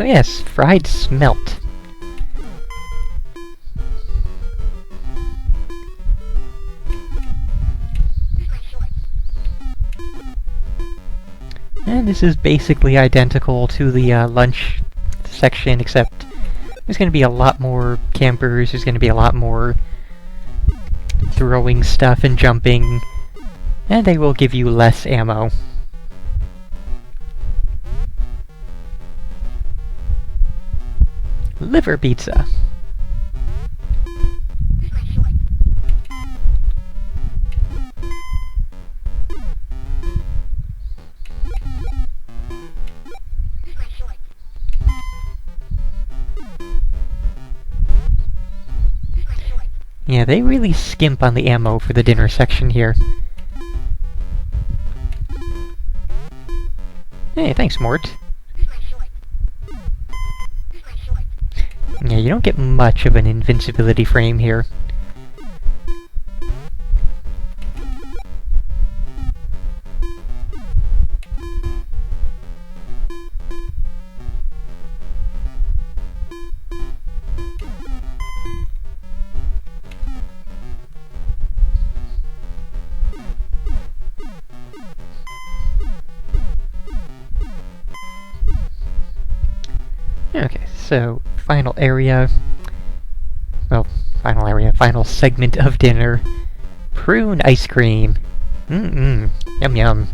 So yes, fried smelt. And this is basically identical to the lunch section, except there's going to be a lot more campers, there's going to be a lot more throwing stuff and jumping, and they will give you less ammo. Liver pizza. Yeah, they really skimp on the ammo for the dinner section here. Hey, thanks, Mort. Yeah, you don't get much of an invincibility frame here. Okay, so final area. Well, final segment of dinner. Prune ice cream. Yum yum.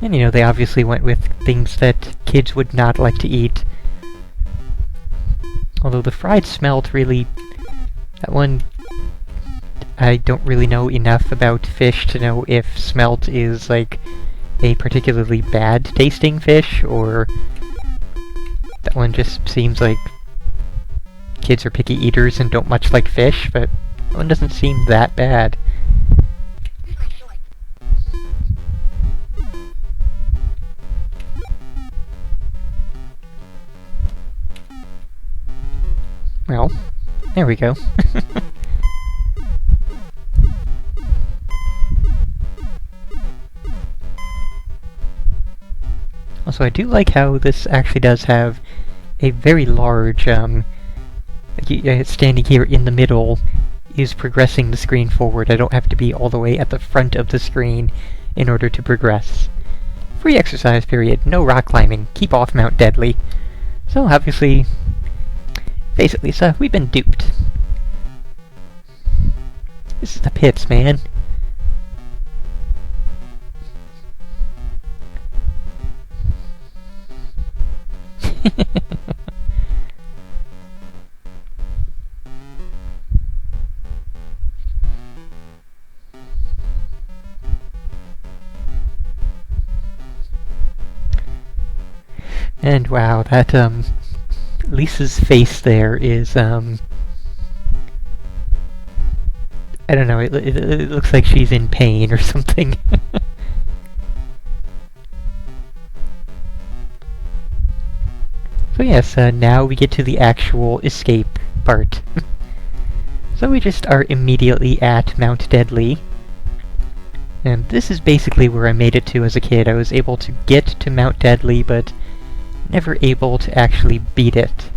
And you know, they obviously went with things that kids would not like to eat. Although the fried smelt really... that one... I don't really know enough about fish to know if smelt is, like, a particularly bad tasting fish, or that one just seems like kids are picky eaters and don't much like fish, but that one doesn't seem that bad. Well, there we go. Also, I do like how this actually does have a very large, standing here in the middle is progressing the screen forward. I don't have to be all the way at the front of the screen in order to progress. Free exercise period, no rock climbing, keep off Mount Deadly. So obviously, basically, so we've been duped. This is the pits, man. And wow, that, Lisa's face there is, I don't know, it looks like she's in pain or something. So yes, now we get to the actual escape part. So we just are immediately at Mount Deadly. And this is basically where I made it to as a kid. I was able to get to Mount Deadly, but never able to actually beat it.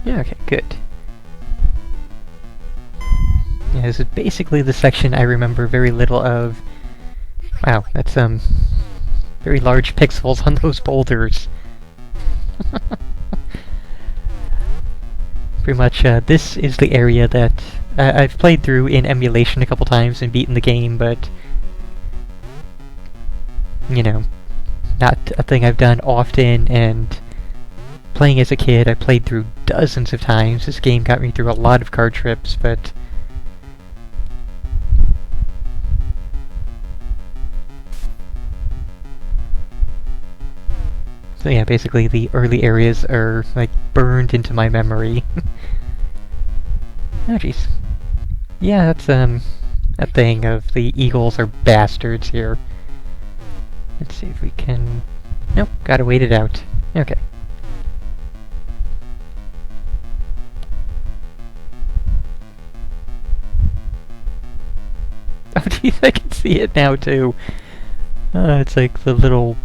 Yeah, okay, good. Yeah, this is basically the section I remember very little of. Wow, that's, very large pixels on those boulders. Pretty much, this is the area that I've played through in emulation a couple times and beaten the game, but... you know, not a thing I've done often, and... playing as a kid, I played through dozens of times. This game got me through a lot of card trips, but... so yeah, basically the early areas are, like, burned into my memory. Oh jeez. Yeah, that's, a thing of the eagles are bastards here. Let's see if we can... Nope, gotta wait it out. Okay. Oh, geez, I can see it now, too. It's like the little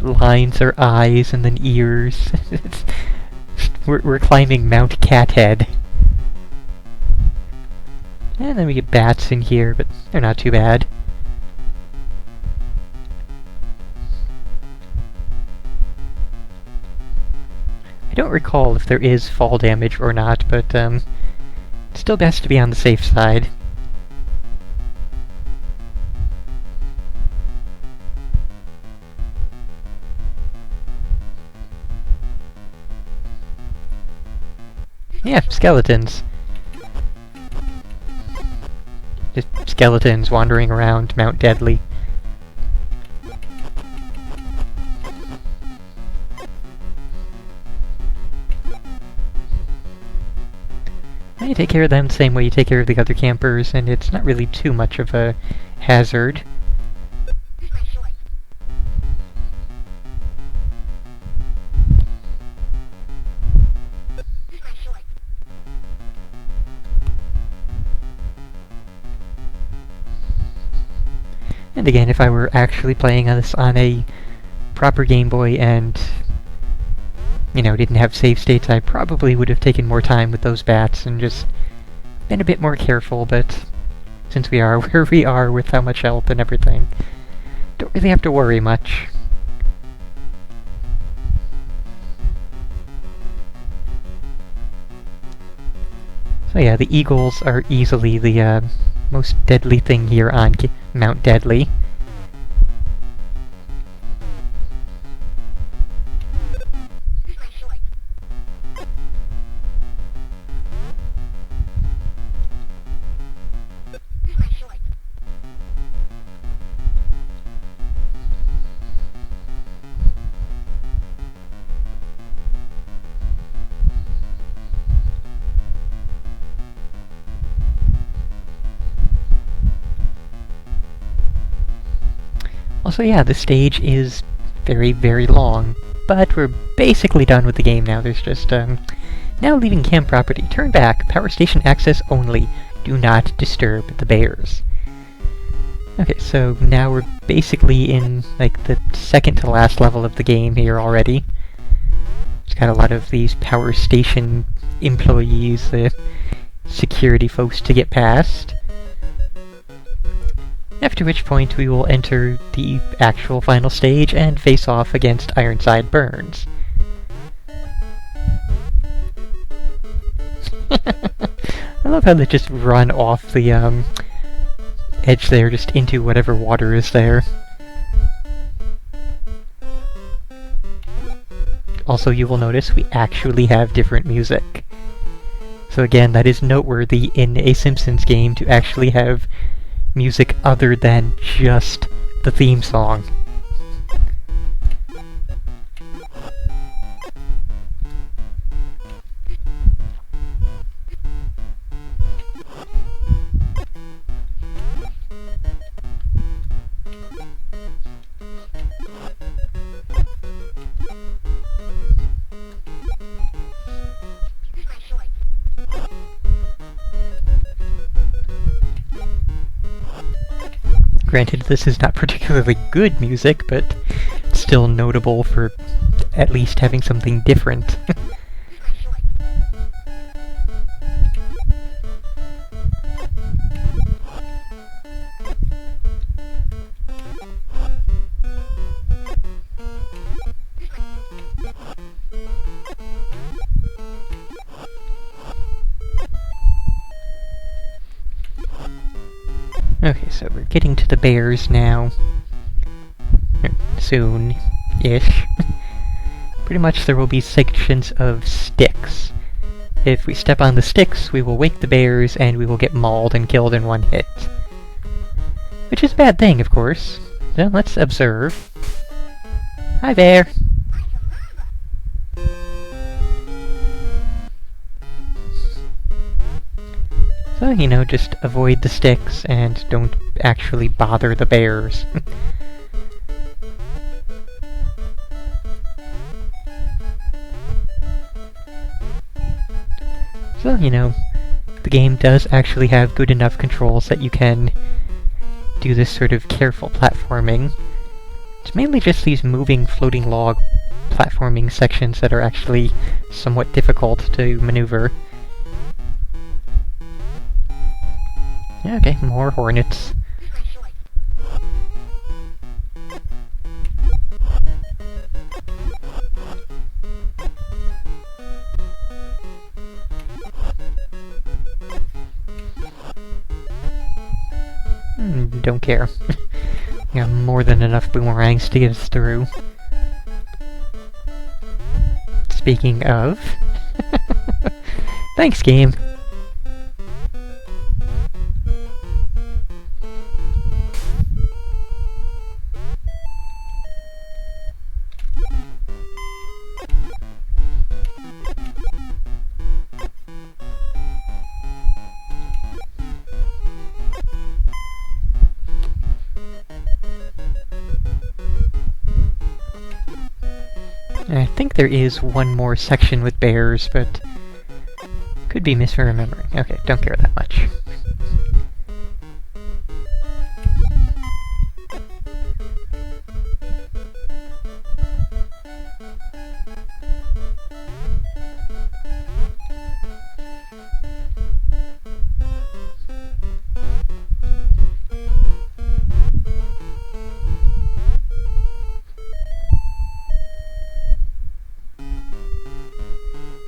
lines are eyes and then ears. We're climbing Mount Cathead. And then we get bats in here, but they're not too bad. I don't recall if there is fall damage or not, but still best to be on the safe side. Yeah, skeletons. Just skeletons wandering around Mount Deadly. You take care of them the same way you take care of the other campers, and it's not really too much of a hazard. And again, if I were actually playing this on a proper Game Boy and, you know, didn't have save states, I probably would have taken more time with those bats and just been a bit more careful, but since we are where we are with how much health and everything, don't really have to worry much. So yeah, the eagles are easily the most deadly thing here on Mount Deadly. Also, yeah, the stage is very, very long, but we're basically done with the game now. There's just, now leaving camp property. Turn back. Power station access only. Do not disturb the bears. Okay, so now we're basically in, like, the second to last level of the game here already. It's got a lot of these power station employees, security folks to get past. After which point we will enter the actual final stage and face off against Ironside Burns. I love how they just run off the edge there, just into whatever water is there. Also, you will notice we actually have different music. So again, that is noteworthy in a Simpsons game to actually have music other than just the theme song. Granted, this is not particularly good music, but still notable for at least having something different. Okay, so we're getting to the bears now. Soon-ish. Pretty much there will be sections of sticks. If we step on the sticks, we will wake the bears, and we will get mauled and killed in one hit. Which is a bad thing, of course. So let's observe. Hi, bear! So, you know, just avoid the sticks and don't actually bother the bears. So, you know, the game does actually have good enough controls that you can do this sort of careful platforming. It's mainly just these moving floating log platforming sections that are actually somewhat difficult to maneuver. Okay, more hornets. Don't care. We have more than enough boomerangs to get us through. Speaking of... Thanks, game! I think there is one more section with bears, but could be misremembering. Okay, don't care that much.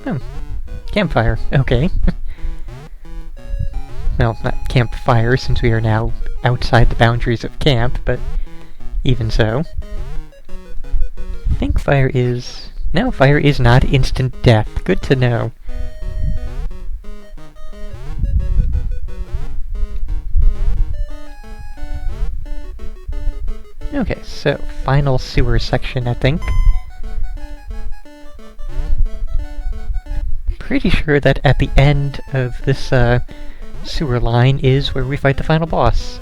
Oh, campfire. Okay. Well, not campfire, since we are now outside the boundaries of camp, but even so. I think fire is... No, fire is not instant death. Good to know. Okay, so, final sewer section, I think. Pretty sure that at the end of this sewer line is where we fight the final boss.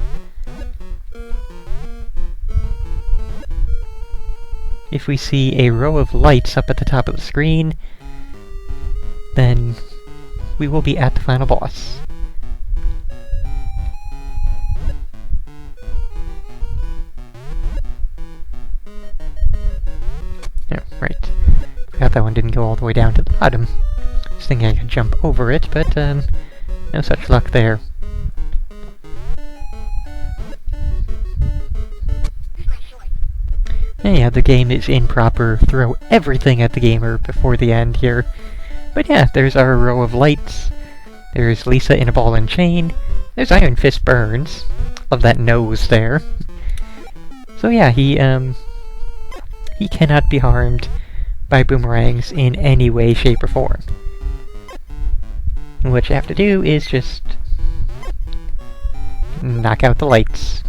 If we see a row of lights up at the top of the screen, then we will be at the final boss. Oh, right. Forgot that one didn't go all the way down to the bottom. I was thinking I could jump over it, but no such luck there. And yeah, the game is improper. Throw everything at the gamer before the end here. But yeah, there's our row of lights. There's Lisa in a ball and chain. There's Iron Fist Burns. Love that nose there. So yeah, he cannot be harmed by boomerangs in any way, shape, or form. And what you have to do is just knock out the lights.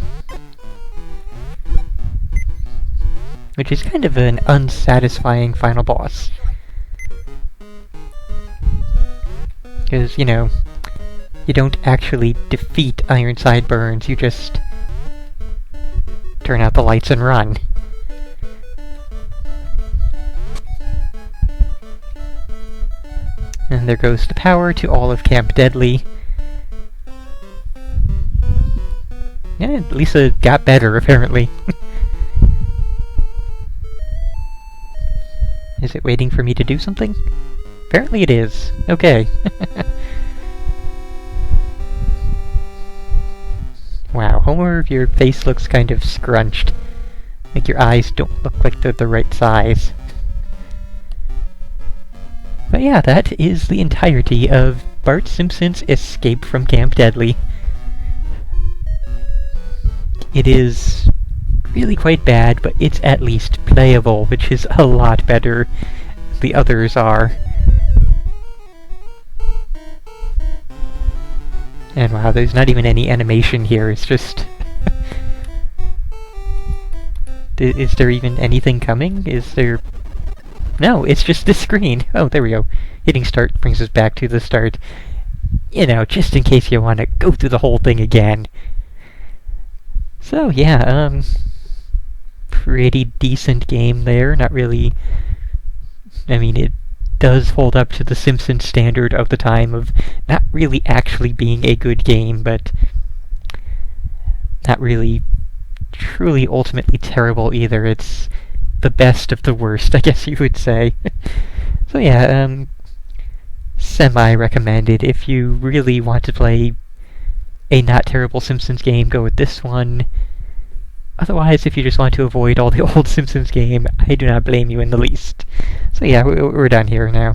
Which is kind of an unsatisfying final boss. Because, you know, you don't actually defeat Ironside Burns, you just turn out the lights and run. And there goes the power to all of Camp Deadly. Yeah, Lisa got better, apparently. Is it waiting for me to do something? Apparently it is. Okay. Wow, Homer, your face looks kind of scrunched. Like your eyes don't look like they're the right size. But yeah, that is the entirety of Bart Simpson's Escape from Camp Deadly. It is really quite bad, but it's at least playable, which is a lot better than the others are. And wow, there's not even any animation here, it's just... Is there even anything coming? Is there... No, it's just this screen! Oh, there we go. Hitting start brings us back to the start. just in case you want to go through the whole thing again. So yeah, pretty decent game there. Not really. I mean, it does hold up to the Simpsons standard of the time of not really actually being a good game, but not really truly ultimately terrible either. It's the best of the worst, I guess you would say. So yeah, semi-recommended. If you really want to play a not terrible Simpsons game, go with this one. Otherwise, if you just want to avoid all the old Simpsons game, I do not blame you in the least. So yeah, we're done here now.